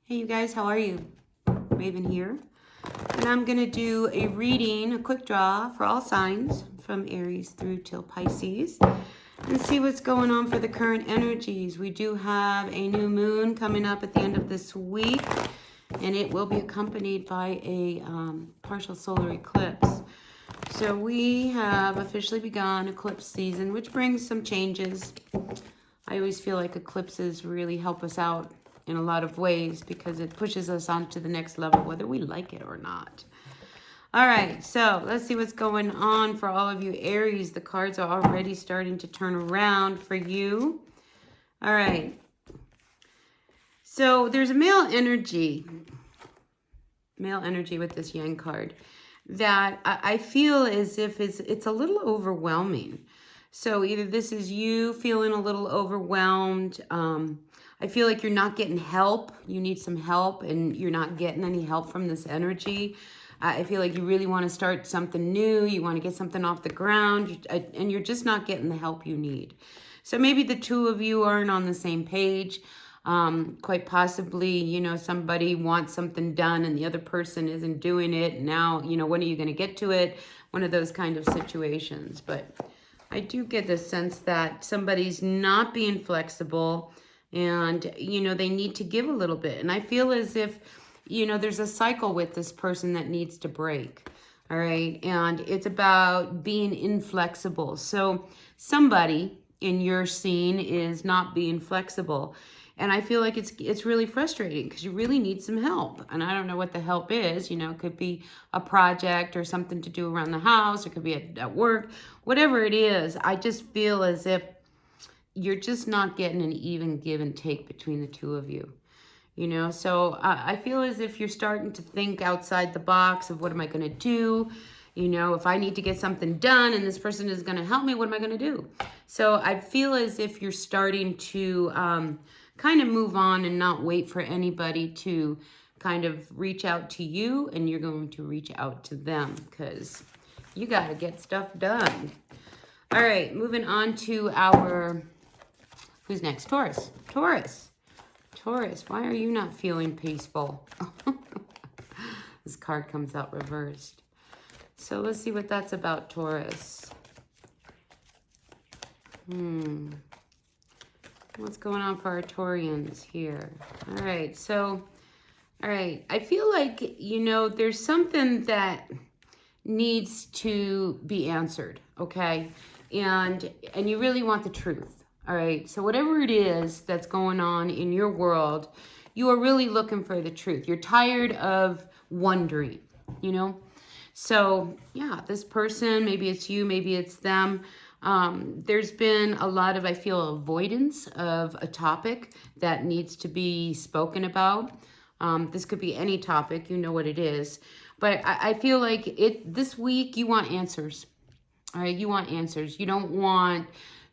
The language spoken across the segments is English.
Hey you guys, how are you? Raven here. And I'm going to do a reading, a quick draw for all signs from Aries through till Pisces. And see what's going on for the current energies. We do have a new moon coming up at the end of this week. And it will be accompanied by a partial solar eclipse. So we have officially begun eclipse season, which brings some changes. I always feel like eclipses really help us out in a lot of ways because it pushes us on to the next level, whether we like it or not. All right, so let's see what's going on for all of you Aries. The cards are already starting to turn around for you. All right. So there's a male energy with this Yang card that I feel as if it's a little overwhelming. So either this is you feeling a little overwhelmed. I feel like you're not getting help. You need some help and you're not getting any help from this energy. I feel like you really want to start something new. You want to get something off the ground and you're just not getting the help you need. So maybe the two of you aren't on the same page. Quite possibly, you know, somebody wants something done and the other person isn't doing it. Now, you know, when are you going to get to it? One of those kind of situations. But I do get the sense that somebody's not being flexible and, you know, they need to give a little bit. And I feel as if, you know, there's a cycle with this person that needs to break. All right. And it's about being inflexible. So somebody in your scene is not being flexible. And I feel like it's really frustrating because you really need some help. And I don't know what the help is. You know, it could be a project or something to do around the house. It could be at work, whatever it is. I just feel as if you're just not getting an even give and take between the two of you. You know, so I feel as if you're starting to think outside the box of what am I going to do? You know, if I need to get something done and this person is going to help me, what am I going to do? So I feel as if you're starting to kind of move on and not wait for anybody to kind of reach out to you, and you're going to reach out to them because you got to get stuff done. All right, moving on to our, who's next? Taurus. Taurus, why are you not feeling peaceful? This card comes out reversed. So let's see what that's about, Taurus. What's going on for our Taurians here? All right, so, all right. I feel like, you know, there's something that needs to be answered, okay? And you really want the truth. All right, so whatever it is that's going on in your world, you are really looking for the truth. You're tired of wondering, you know? So, yeah, this person, maybe it's you, maybe it's them. There's been a lot of, I feel, avoidance of a topic that needs to be spoken about. This could be any topic, you know what it is. But I feel like this week you want answers. All right, you want answers. You don't want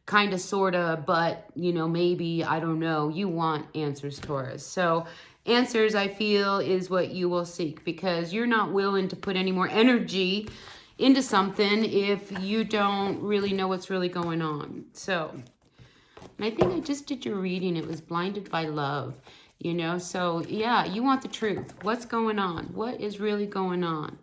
kind of, sort of, but, you know, maybe, I don't know. You want answers, Taurus. So answers, I feel, is what you will seek because you're not willing to put any more energy into something if you don't really know what's really going on. So, and I think I just did your reading. It was Blinded by Love, you know. So, yeah, you want the truth. What's going on? What is really going on?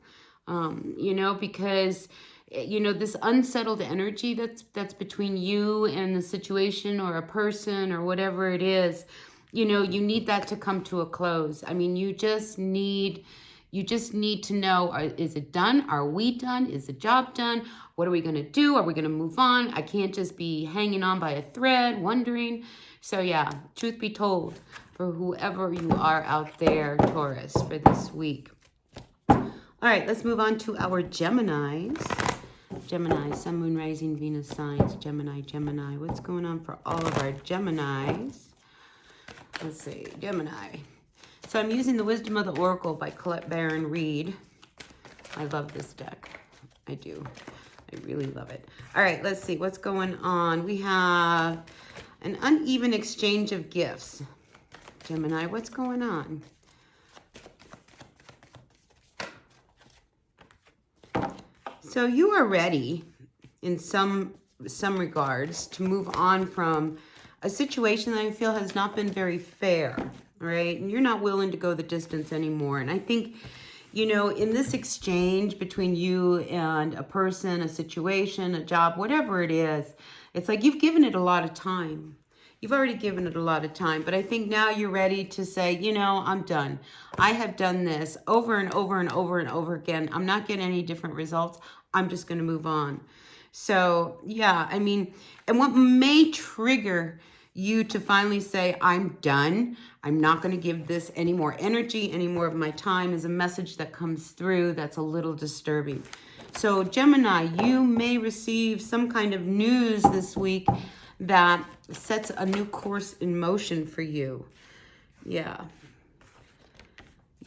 You know, because, you know, this unsettled energy that's between you and the situation or a person or whatever it is, you know, you need that to come to a close. I mean, you just need to know, is it done? Are we done? Is the job done? What are we going to do? Are we going to move on? I can't just be hanging on by a thread, wondering. So yeah, truth be told, for whoever you are out there, Taurus, for this week. All right, let's move on to our Geminis. Gemini, Sun, Moon, Rising, Venus signs. Gemini. What's going on for all of our Geminis? Let's see, Gemini. So I'm using the Wisdom of the Oracle by Colette Baron Reed. I love this deck. I do. I really love it. All right, let's see what's going on. We have an uneven exchange of gifts. Gemini, what's going on? So you are ready in some regards to move on from a situation that I feel has not been very fair, right? And you're not willing to go the distance anymore. And I think, you know, in this exchange between you and a person, a situation, a job, whatever it is, it's like you've given it a lot of time. You've already given it a lot of time, but I think now you're ready to say, you know, I'm done. I have done this over and over and over and over again. I'm not getting any different results. I'm just going to move on. So, yeah, I mean, and what may trigger you to finally say, I'm done. I'm not going to give this any more energy, any more of my time, is a message that comes through that's a little disturbing. So, Gemini, you may receive some kind of news this week that sets a new course in motion for you. Yeah.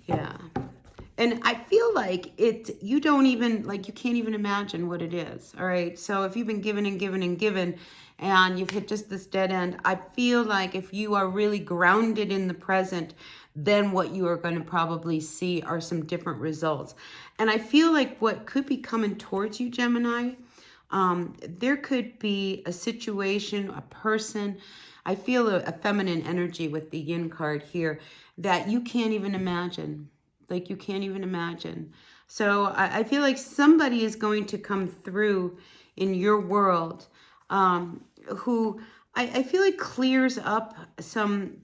Yeah. And I feel like you don't even, like, you can't even imagine what it is. All right. So if you've been given and given and given and you've hit just this dead end, I feel like if you are really grounded in the present, then what you are going to probably see are some different results. And I feel like what could be coming towards you, Gemini, there could be a situation, a person. I feel a feminine energy with the yin card here that you can't even imagine. Like you can't even imagine. So I feel like somebody is going to come through in your world who I feel like clears up some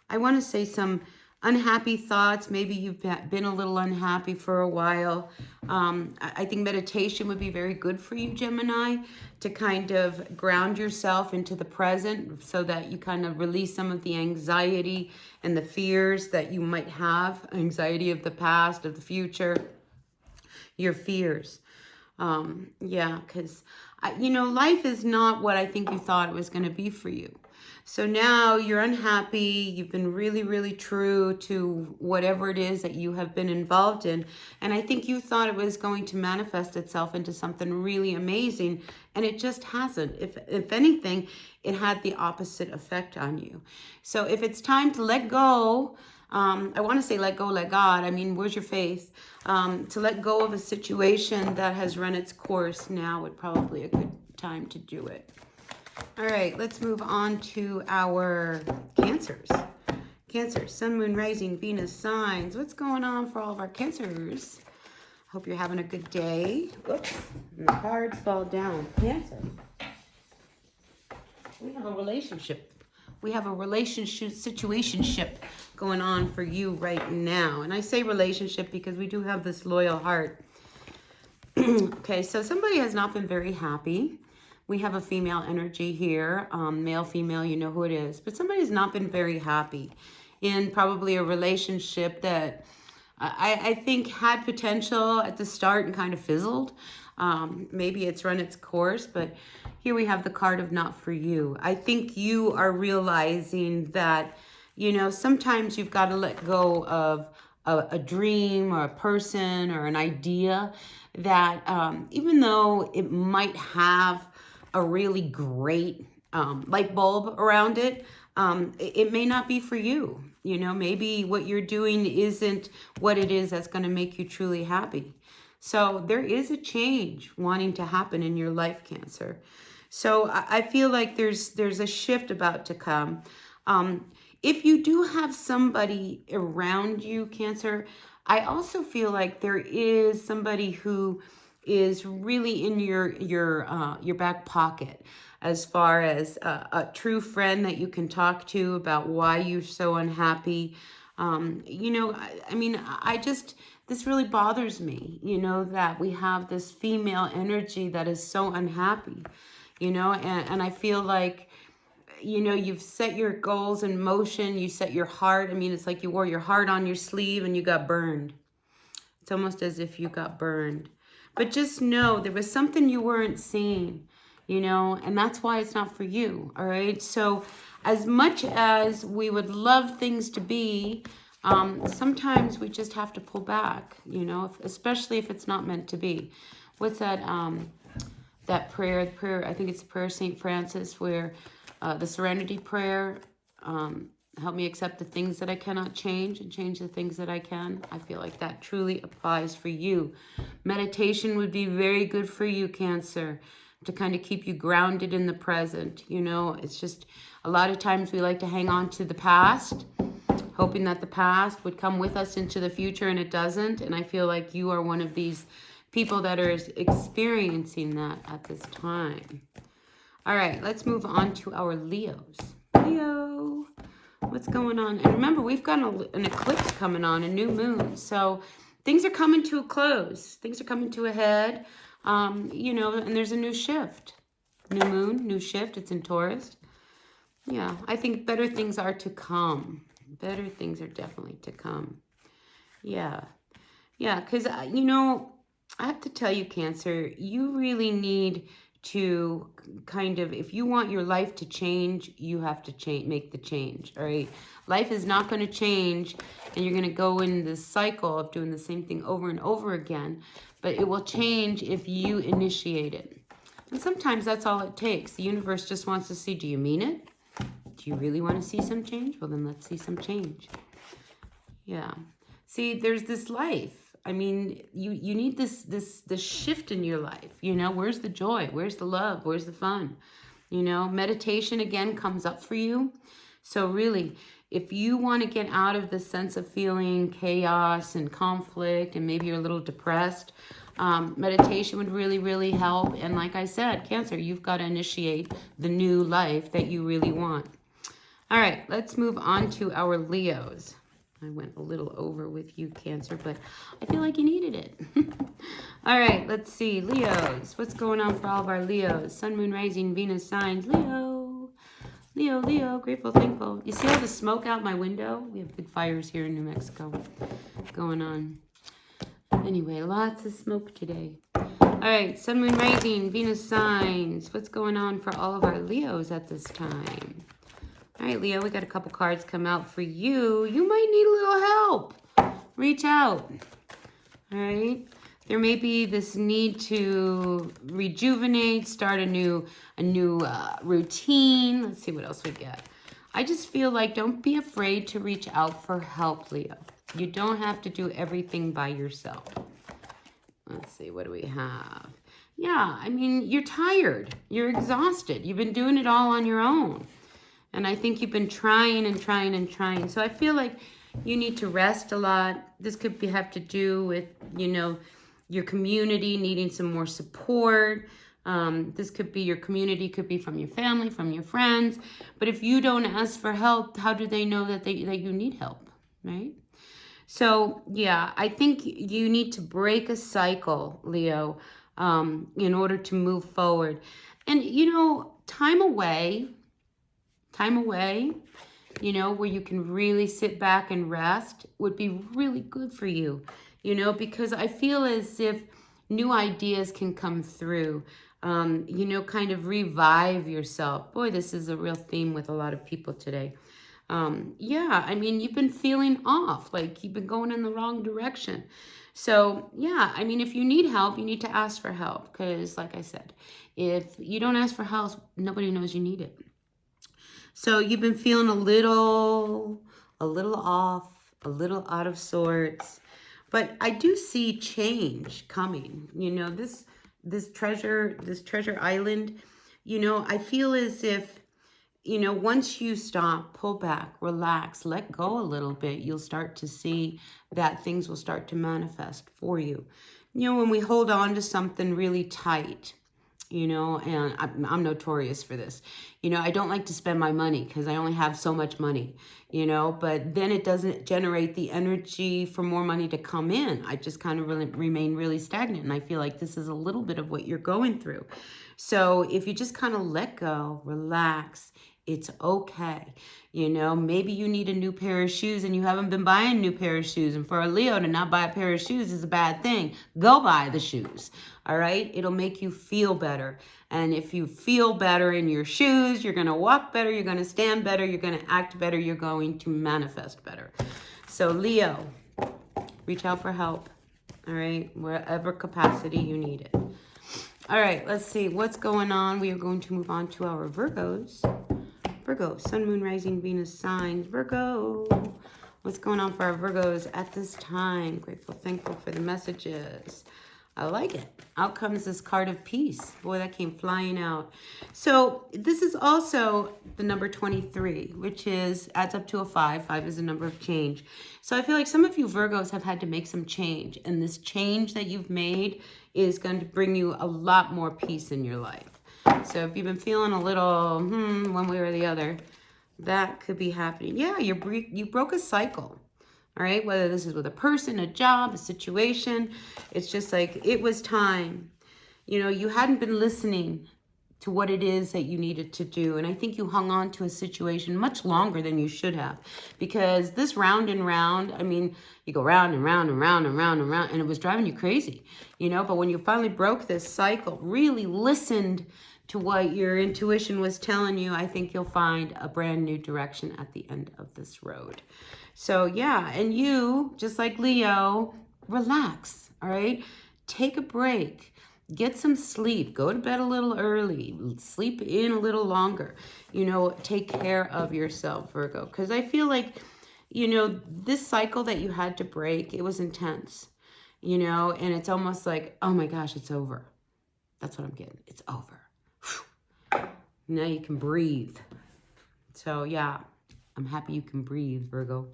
I want to say some unhappy thoughts. Maybe you've been a little unhappy for a while. I think meditation would be very good for you, Gemini, to kind of ground yourself into the present so that you kind of release some of the anxiety and the fears that you might have, anxiety of the past, of the future, your fears. Yeah, because, you know, life is not what I think you thought it was going to be for you. So now you're unhappy. You've been really, really true to whatever it is that you have been involved in. And I think you thought it was going to manifest itself into something really amazing. And it just hasn't. If anything, it had the opposite effect on you. So if it's time to let go, I want to say let go, let God. I mean, where's your faith? To let go of a situation that has run its course, now would probably be a good time to do it. All right, let's move on to our Cancers. Cancer, Sun, Moon, Rising, Venus signs. What's going on for all of our Cancers? Hope you're having a good day. Oops, and the cards fall down. Cancer. We have a relationship. We have a relationship, situationship going on for you right now. And I say relationship because we do have this loyal heart. Okay, so somebody has not been very happy. We have a female energy here, male, female, you know who it is. But somebody's not been very happy in probably a relationship that I think had potential at the start and kind of fizzled. Maybe it's run its course, but here we have the card of not for you. I think you are realizing that, you know, sometimes you've got to let go of a dream or a person or an idea that even though it might have a really great light bulb around it, it may not be for you. You know, maybe what you're doing isn't what it is that's going to make you truly happy. So there is a change wanting to happen in your life, Cancer. So I feel like there's a shift about to come. If you do have somebody around you, Cancer, I also feel like there is somebody who is really in your back pocket, as far as a true friend that you can talk to about why you're so unhappy. You know, I mean, this really bothers me, you know, that we have this female energy that is so unhappy, you know, and I feel like, you know, you've set your goals in motion, you set your heart. I mean, it's like you wore your heart on your sleeve and you got burned. It's almost as if you got burned. But just know there was something you weren't seeing, you know, and that's why it's not for you, all right? So as much as we would love things to be, sometimes we just have to pull back, you know, especially if it's not meant to be. What's that prayer, I think it's the prayer of St. Francis, where the Serenity Prayer, help me accept the things that I cannot change and change the things that I can. I feel like that truly applies for you. Meditation would be very good for you, Cancer, to kind of keep you grounded in the present. You know, it's just a lot of times we like to hang on to the past, hoping that the past would come with us into the future, and it doesn't. And I feel like you are one of these people that are experiencing that at this time. All right, let's move on to our Leos. Leo, what's going on? And remember, we've got an eclipse coming on, a new moon. So things are coming to a close. Things are coming to a head. You know, and there's a new shift. New moon, new shift. It's in Taurus. Yeah, I think better things are to come. Better things are definitely to come. Yeah. Yeah, because, you know, I have to tell you, Cancer, you really need to kind of, if you want your life to change, you have to make the change, all right? Life is not going to change, and you're going to go in this cycle of doing the same thing over and over again, but it will change if you initiate it. And sometimes that's all it takes. The universe just wants to see, do you mean it? Do you really want to see some change? Well, then let's see some change. Yeah. See, there's this life. I mean, you need this shift in your life. You know, where's the joy? Where's the love? Where's the fun? You know, meditation again comes up for you. So really, if you want to get out of the sense of feeling chaos and conflict, and maybe you're a little depressed, meditation would really, really help. And like I said, Cancer, you've got to initiate the new life that you really want. All right, let's move on to our Leos. I went a little over with you, Cancer, but I feel like you needed it. All right, let's see. Leos. What's going on for all of our Leos? Sun, Moon, Rising, Venus signs. Leo. Leo, Leo. Grateful, thankful. You see all the smoke out my window? We have big fires here in New Mexico going on. Anyway, lots of smoke today. All right, Sun, Moon, Rising, Venus signs. What's going on for all of our Leos at this time? All right, Leo, we got a couple cards come out for you. You might need a little help. Reach out. All right. There may be this need to rejuvenate, start a new routine. Let's see what else we get. I just feel like don't be afraid to reach out for help, Leo. You don't have to do everything by yourself. Let's see, what do we have? Yeah, I mean, you're tired. You're exhausted. You've been doing it all on your own. And I think you've been trying and trying and trying. So I feel like you need to rest a lot. This could have to do with, you know, your community needing some more support. This could be your community, could be from your family, from your friends. But if you don't ask for help, how do they know that you need help, right? So, yeah, I think you need to break a cycle, Leo, in order to move forward. And, you know, time away, you know, where you can really sit back and rest would be really good for you, you know, because I feel as if new ideas can come through, you know, kind of revive yourself. Boy, this is a real theme with a lot of people today. Yeah, I mean, you've been feeling off, like you've been going in the wrong direction. So, yeah, I mean, if you need help, you need to ask for help because, like I said, if you don't ask for help, nobody knows you need it. So you've been feeling a little off, a little out of sorts, but I do see change coming. You know, this treasure island, you know, I feel as if, you know, once you stop, pull back, relax, let go a little bit, you'll start to see that things will start to manifest for you. You know, when we hold on to something really tight, you know, and I'm notorious for this. You know, I don't like to spend my money because I only have so much money, you know, but then it doesn't generate the energy for more money to come in. I just kind of really remain really stagnant. And I feel like this is a little bit of what you're going through. So if you just kind of let go, relax, it's okay. You know, maybe you need a new pair of shoes and you haven't been buying a new pair of shoes. And for a Leo to not buy a pair of shoes is a bad thing. Go buy the shoes. All right. It'll make you feel better. And if you feel better in your shoes, you're going to walk better. You're going to stand better. You're going to act better. You're going to manifest better. So Leo, reach out for help. All right. Wherever capacity you need it. All right. Let's see what's going on. We are going to move on to our Virgos. Virgo, Sun, Moon, Rising, Venus signs. Virgo, what's going on for our Virgos at this time? Grateful, thankful for the messages. I like it. Out comes this card of peace. Boy, that came flying out. So this is also the number 23, which adds up to a 5. 5 is a number of change. So I feel like some of you Virgos have had to make some change. And this change that you've made is going to bring you a lot more peace in your life. So if you've been feeling a little, one way or the other, that could be happening. Yeah, you broke a cycle. All right, whether this is with a person, a job, a situation, it's just like it was time. You know, you hadn't been listening to what it is that you needed to do. And I think you hung on to a situation much longer than you should have, because this round and round, I mean, you go round and round and round and round and round, and it was driving you crazy, you know, but when you finally broke this cycle, really listened to what your intuition was telling you, I think you'll find a brand new direction at the end of this road. So yeah, and you, just like Leo, relax, all right? Take a break, get some sleep, go to bed a little early, sleep in a little longer, you know, take care of yourself, Virgo. Because I feel like, you know, this cycle that you had to break, it was intense, you know, and it's almost like, oh my gosh, it's over. That's what I'm getting. It's over. Whew. Now you can breathe. So yeah. I'm happy you can breathe, Virgo.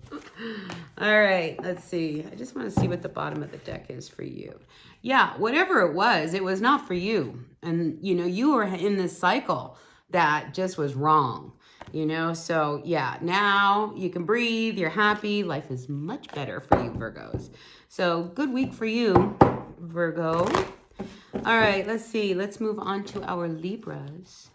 All right, let's see. I just want to see what the bottom of the deck is for you. Yeah, whatever it was not for you. And, you know, you were in this cycle that just was wrong, you know? So, yeah, now you can breathe. You're happy. Life is much better for you, Virgos. So, good week for you, Virgo. All right, let's see. Let's move on to our Libras.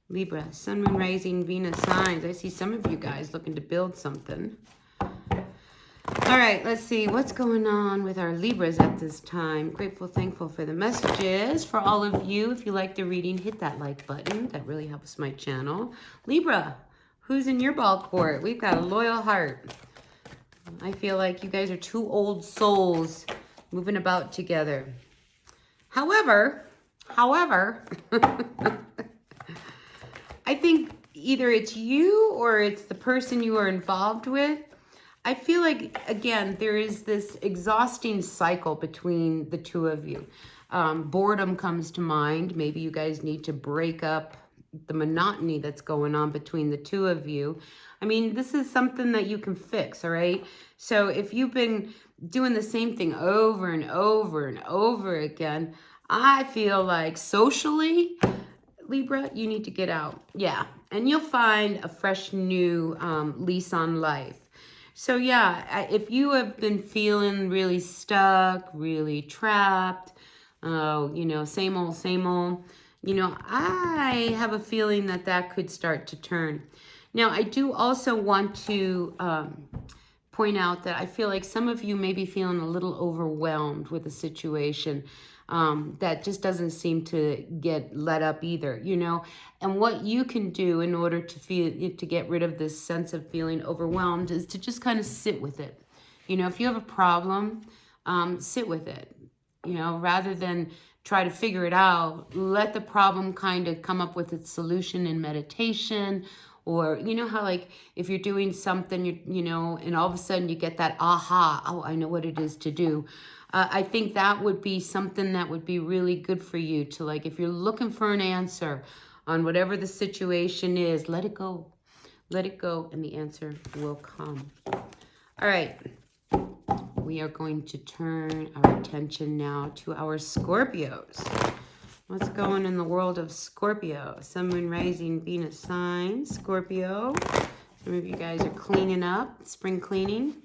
Libra, Sun, Moon, Rising, Venus signs. I see some of you guys looking to build something. All right, let's see what's going on with our Libras at this time. Grateful, thankful for the messages. For all of you, if you like the reading, hit that like button. That really helps my channel. Libra, who's in your ball court? We've got a loyal heart. I feel like you guys are two old souls moving about together. However, I think either it's you or it's the person you are involved with. I feel like, again, there is this exhausting cycle between the two of you. Boredom comes to mind. Maybe you guys need to break up the monotony that's going on between the two of you. I mean, this is something that you can fix, all right? So if you've been doing the same thing over and over and over again, I feel like socially, Libra, you need to get out. Yeah. And you'll find a fresh new lease on life. So yeah, if you have been feeling really stuck, really trapped, you know, same old, you know, I have a feeling that that could start to turn. Now, I do also want to point out that I feel like some of you may be feeling a little overwhelmed with the situation. That just doesn't seem to get let up either, you know. And what you can do in order to get rid of this sense of feeling overwhelmed is to just kind of sit with it. You know, if you have a problem, sit with it, you know, rather than try to figure it out. Let the problem kind of come up with its solution in meditation. Or, you know how, like, if you're doing something, you know, and all of a sudden you get that aha, oh, I know what it is to do. I think that would be something that would be really good for you to, like, if you're looking for an answer on whatever the situation is, let it go. Let it go, and the answer will come. All right. We are going to turn our attention now to our Scorpios. What's going on in the world of Scorpio? Sun, Moon, Rising, Venus sign, Scorpio. Some of you guys are cleaning up, spring cleaning.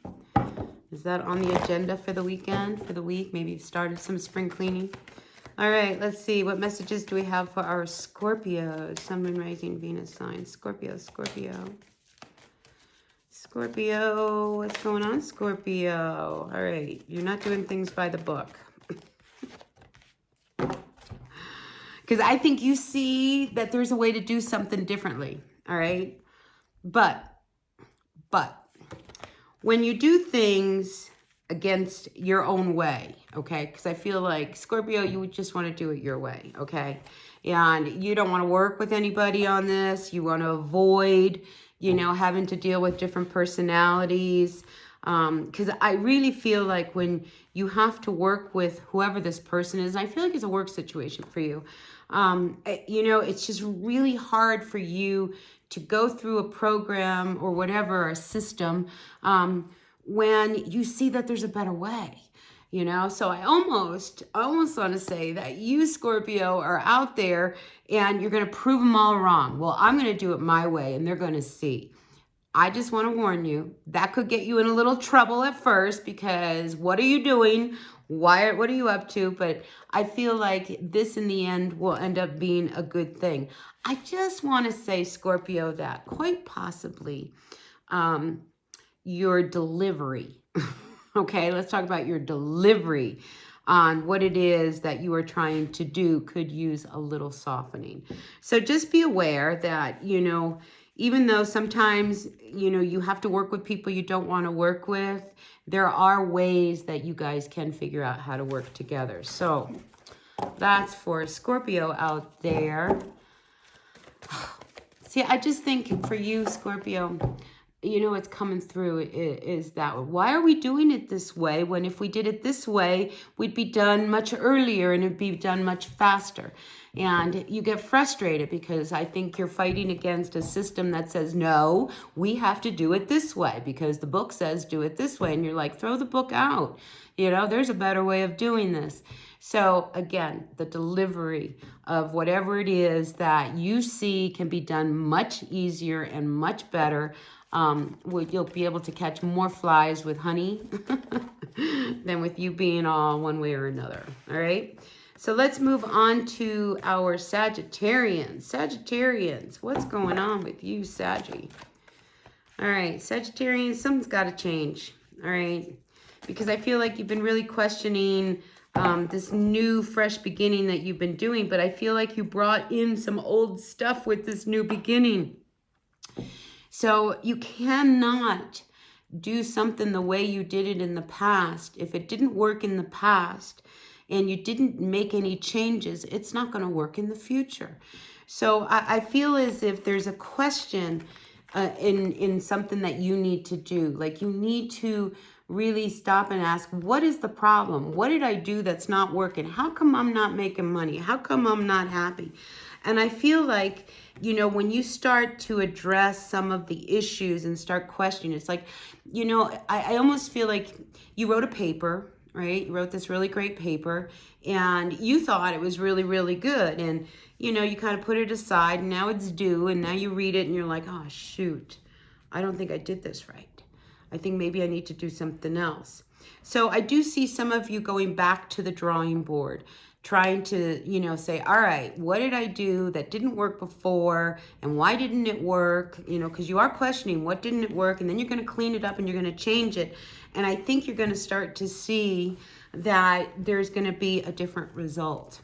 Is that on the agenda for the weekend, for the week? Maybe you've started some spring cleaning. All right, let's see. What messages do we have for our Scorpio? Sun, Moon, Rising, Venus sign, Scorpio. Scorpio, what's going on, Scorpio? All right, you're not doing things by the book. Because I think you see that there's a way to do something differently, all right? But when you do things against your own way, okay? Because I feel like, Scorpio, you would just want to do it your way, okay? And you don't want to work with anybody on this. You want to avoid, you know, having to deal with different personalities. Because I really feel like when you have to work with whoever this person is, I feel like it's a work situation for you. You know, it's just really hard for you to go through a program or whatever, a system, when you see that there's a better way. You know, so I almost want to say that you, Scorpio, are out there and you're going to prove them all wrong. Well, I'm going to do it my way and they're going to see. I just want to warn you, that could get you in a little trouble at first because what are you doing? What are you up to? But I feel like this in the end will end up being a good thing. I just want to say, Scorpio, that quite possibly your delivery, okay, let's talk about your delivery on what it is that you are trying to do could use a little softening. So just be aware that, you know, even though sometimes, you know, you have to work with people you don't want to work with, there are ways that you guys can figure out how to work together. So that's for Scorpio out there. See, I just think for you, Scorpio, you know, what's coming through is that why are we doing it this way when if we did it this way, we'd be done much earlier and it'd be done much faster. And you get frustrated because I think you're fighting against a system that says, no, we have to do it this way because the book says do it this way. And you're like, throw the book out. You know, there's a better way of doing this. So again, the delivery of whatever it is that you see can be done much easier and much better. You'll be able to catch more flies with honey than with you being all one way or another. All right. So let's move on to our Sagittarians. Sagittarians, what's going on with you, Saggy? All right, Sagittarians, something's got to change. All right, because I feel like you've been really questioning this new, fresh beginning that you've been doing, but I feel like you brought in some old stuff with this new beginning. So you cannot do something the way you did it in the past. If it didn't work in the past and you didn't make any changes, it's not going to work in the future. So I feel as if there's a question in something that you need to do. Like you need to really stop and ask, what is the problem? What did I do that's not working? How come I'm not making money? How come I'm not happy? And I feel like, you know, when you start to address some of the issues and start questioning, it's like, you know, I almost feel like you wrote a paper, right? You wrote this really great paper and you thought it was really, really good. And, you know, you kind of put it aside and now it's due and now you read it and you're like, oh, shoot, I don't think I did this right. I think maybe I need to do something else. So I do see some of you going back to the drawing board, trying to, you know, say, all right, what did I do that didn't work before and why didn't it work? You know, because you are questioning what didn't it work and then you're going to clean it up and you're going to change it. And I think you're going to start to see that there's going to be a different result.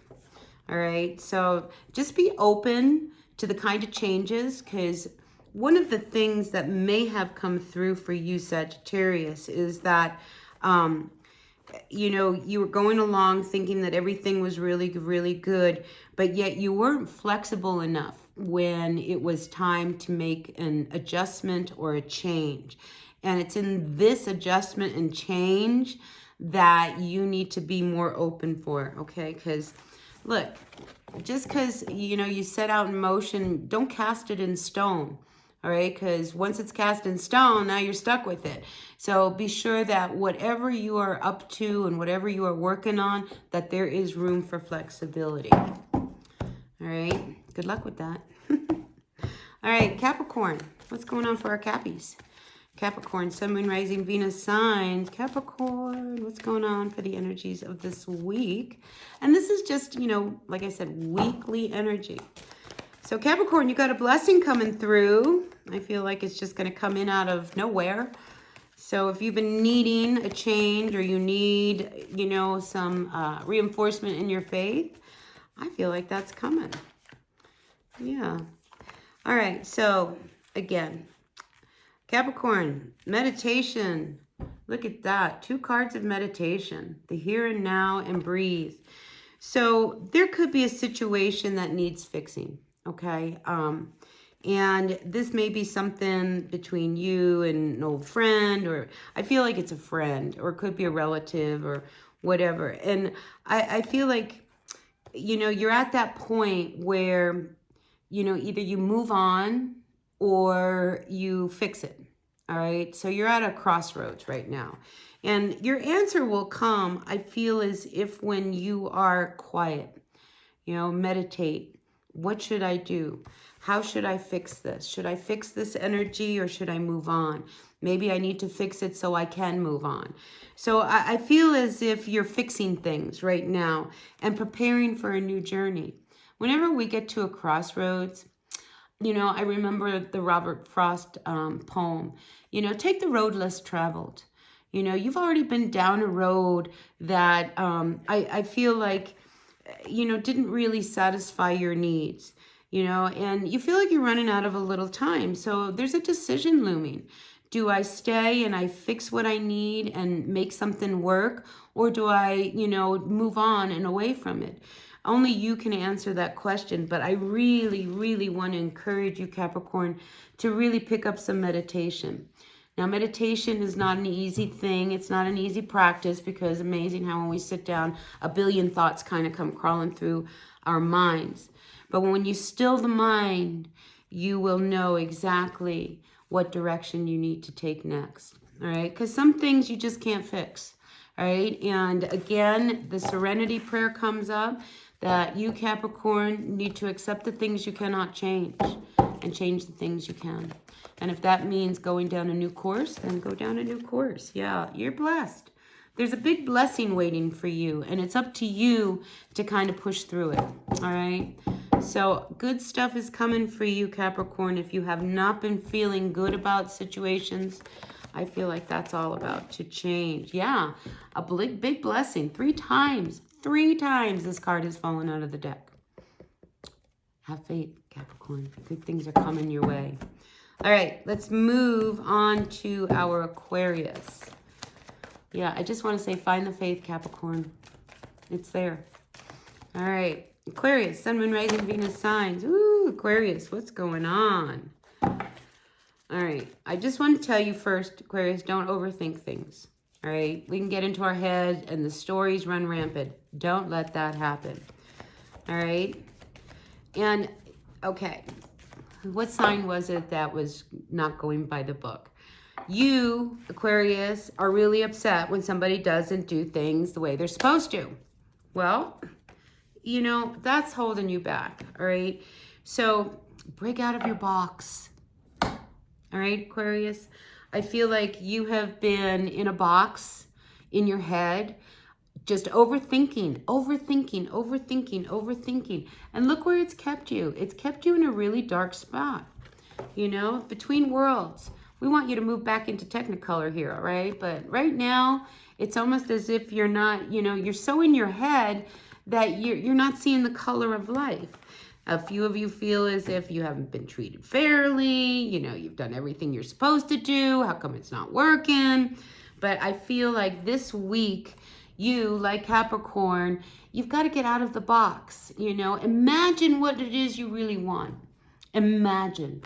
All right. So just be open to the kind of changes, because one of the things that may have come through for you, Sagittarius, is that, you know, you were going along thinking that everything was really, really good, but yet you weren't flexible enough when it was time to make an adjustment or a change. And it's in this adjustment and change that you need to be more open for, okay? Because look, just because, you know, you set out in motion, don't cast it in stone. All right, because once it's cast in stone, now you're stuck with it. So be sure that whatever you are up to and whatever you are working on, that there is room for flexibility. All right, good luck with that. All right, Capricorn, what's going on for our Cappies? Capricorn, Sun, Moon, Rising, Venus signs. Capricorn, what's going on for the energies of this week? And this is just, you know, like I said, weekly energy. So Capricorn, you got a blessing coming through. I feel like it's just going to come in out of nowhere. So if you've been needing a change or you need, you know, some reinforcement in your faith, I feel like that's coming. Yeah. All right. So again, Capricorn, meditation. Look at that. 2 cards of meditation. The here and now and breathe. So there could be a situation that needs fixing. Okay. And this may be something between you and an old friend, or I feel like it's a friend, or it could be a relative or whatever. And I feel like, you know, you're at that point where, you know, either you move on or you fix it. All right. So you're at a crossroads right now. And your answer will come, I feel, as if when you are quiet, you know, meditate. What should I do? How should I fix this? Should I fix this energy or should I move on? Maybe I need to fix it so I can move on. So I feel as if you're fixing things right now and preparing for a new journey. Whenever we get to a crossroads, you know, I remember the Robert Frost poem, you know, take the road less traveled. You know, you've already been down a road that I feel like, you know, didn't really satisfy your needs, you know, and you feel like you're running out of a little time. So there's a decision looming. Do I stay and I fix what I need and make something work? Or do I, you know, move on and away from it? Only you can answer that question, but I really, really want to encourage you, Capricorn, to really pick up some meditation. Now, meditation is not an easy thing. It's not an easy practice because amazing how when we sit down, a billion thoughts kind of come crawling through our minds. But when you still the mind, you will know exactly what direction you need to take next. All right? Because some things you just can't fix. All right? And again, the serenity prayer comes up that you, Capricorn, need to accept the things you cannot change and change the things you can. And if that means going down a new course, then go down a new course. Yeah, you're blessed. There's a big blessing waiting for you, and it's up to you to kind of push through it, all right? So good stuff is coming for you, Capricorn. If you have not been feeling good about situations, I feel like that's all about to change. Yeah, a big blessing. 3 times this card has fallen out of the deck. Have faith, Capricorn. Good things are coming your way. All right, let's move on to our Aquarius. Yeah, I just want to say find the faith, Capricorn. It's there. All right, Aquarius, Sun, Moon, Rising, Venus signs. Ooh, Aquarius, what's going on? All right, I just want to tell you first, Aquarius, don't overthink things. All right, we can get into our head and the stories run rampant. Don't let that happen. All right, and okay. What sign was it that was not going by the book? You, Aquarius, are really upset when somebody doesn't do things the way they're supposed to. Well, you know, that's holding you back, all right? So break out of your box, all right, Aquarius? I feel like you have been in a box in your head, just overthinking. And look where it's kept you. It's kept you in a really dark spot, you know, between worlds. We want you to move back into Technicolor here, all right? But right now, it's almost as if you're not, you know, you're so in your head that you're not seeing the color of life. A few of you feel as if you haven't been treated fairly, you know, you've done everything you're supposed to do. How come it's not working? But I feel like this week, you, like Capricorn, you've got to get out of the box, you know. Imagine what it is you really want. Imagine,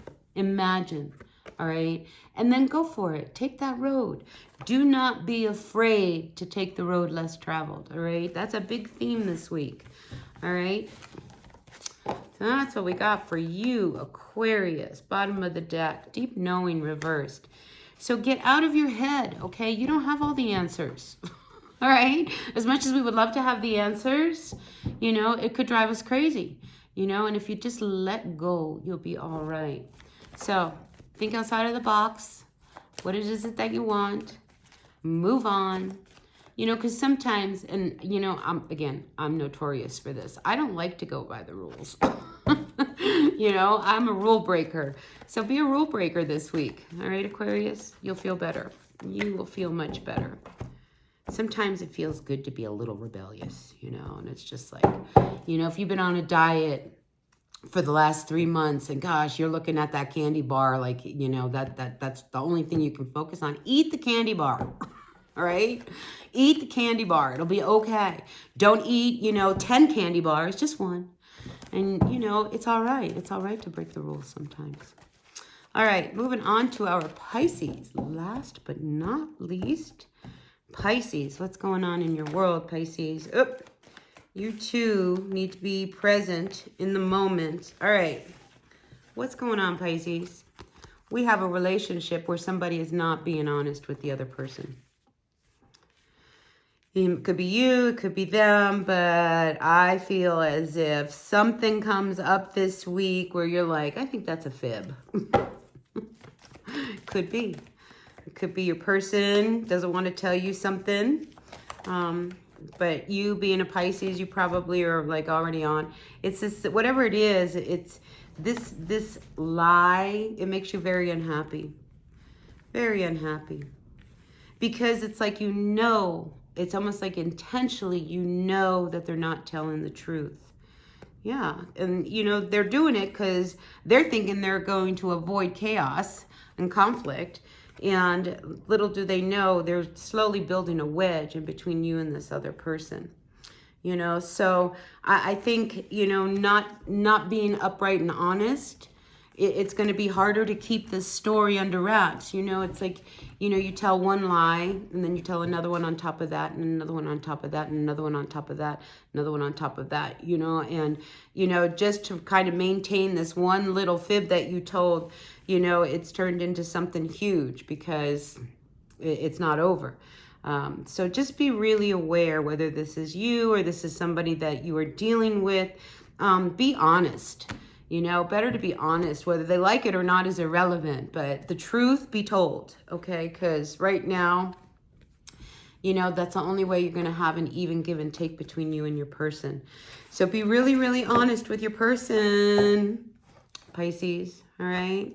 all right? And then go for it. Take that road. Do not be afraid to take the road less traveled, all right? That's a big theme this week, all right? So that's what we got for you, Aquarius. Bottom of the deck, deep knowing reversed. So get out of your head, okay? You don't have all the answers. All right, as much as we would love to have the answers, you know, it could drive us crazy, you know, and if you just let go, you'll be all right. So think outside of the box. What is it that you want? Move on, you know, because sometimes, and, you know, I'm notorious for this. I don't like to go by the rules. You know, I'm a rule breaker. So be a rule breaker this week. All right, Aquarius, you'll feel better. You will feel much better. Sometimes it feels good to be a little rebellious, you know, and it's just like, you know, if you've been on a diet for the last 3 months and gosh, you're looking at that candy bar, like, you know, that's the only thing you can focus on. Eat the candy bar, all right? Eat the candy bar. It'll be okay. Don't eat, you know, 10 candy bars, just one. And, you know, it's all right. It's all right to break the rules sometimes. All right, moving on to our Pisces. Last but not least, Pisces. What's going on in your world, Pisces? Oop. You too need to be present in the moment. All right. What's going on, Pisces? We have a relationship where somebody is not being honest with the other person. It could be you, it could be them, but I feel as if something comes up this week where you're like, I think that's a fib. Could be. It could be your person doesn't want to tell you something. But you being a Pisces, you probably are like already on. It's this, whatever it is, it's this lie. It makes you very unhappy. Very unhappy. Because it's like, you know, it's almost like intentionally, you know that they're not telling the truth. Yeah. And, you know, they're doing it because they're thinking they're going to avoid chaos and conflict. And little do they know, they're slowly building a wedge in between you and this other person. You know, so I think, you know, not being upright and honest, it's going to be harder to keep this story under wraps. You know, it's like, you know, you tell one lie and then you tell another one on top of that and another one on top of that and another one on top of that, another one on top of that, you know, and, you know, just to kind of maintain this one little fib that you told, you know, it's turned into something huge because it's not over. So just be really aware whether this is you or this is somebody that you are dealing with. Be honest. You know, better to be honest. Whether they like it or not is irrelevant, but the truth be told, okay? Because right now, you know, that's the only way you're going to have an even give and take between you and your person. So be really, really honest with your person, Pisces, all right?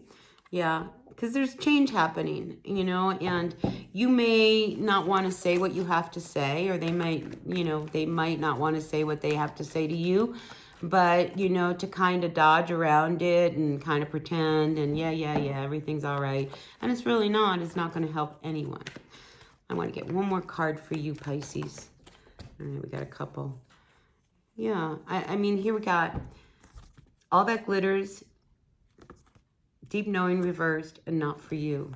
Yeah, because there's change happening, you know, and you may not want to say what you have to say, or they might, you know, they might not want to say what they have to say to you. But, you know, to kind of dodge around it and kind of pretend and yeah, everything's all right. And it's really not. It's not going to help anyone. I want to get one more card for you, Pisces. All right, we got a couple. Yeah, I mean, here we got all that glitters, deep knowing reversed, and not for you.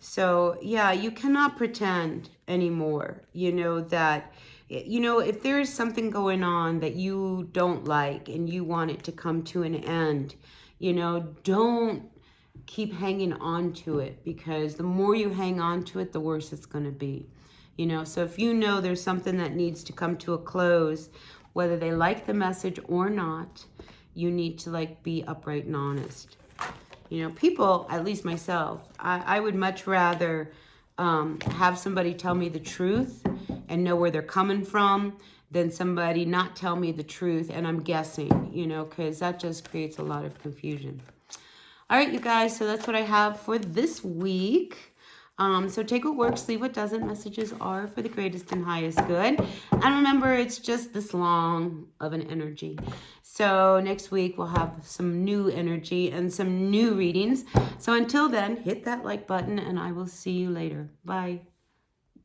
So, yeah, you cannot pretend anymore, you know, that... You know, if there is something going on that you don't like and you want it to come to an end, you know, don't keep hanging on to it, because the more you hang on to it, the worse it's going to be. You know, so if you know there's something that needs to come to a close, whether they like the message or not, you need to like be upright and honest. You know, people, at least myself, I would much rather have somebody tell me the truth and know where they're coming from than somebody not tell me the truth and I'm guessing, you know, because that just creates a lot of confusion. All right, you guys, so that's what I have for this week. So take what works, leave what doesn't. Messages are for the greatest and highest good. And remember, it's just this long of an energy. So next week, we'll have some new energy and some new readings. So until then, hit that like button and I will see you later. Bye.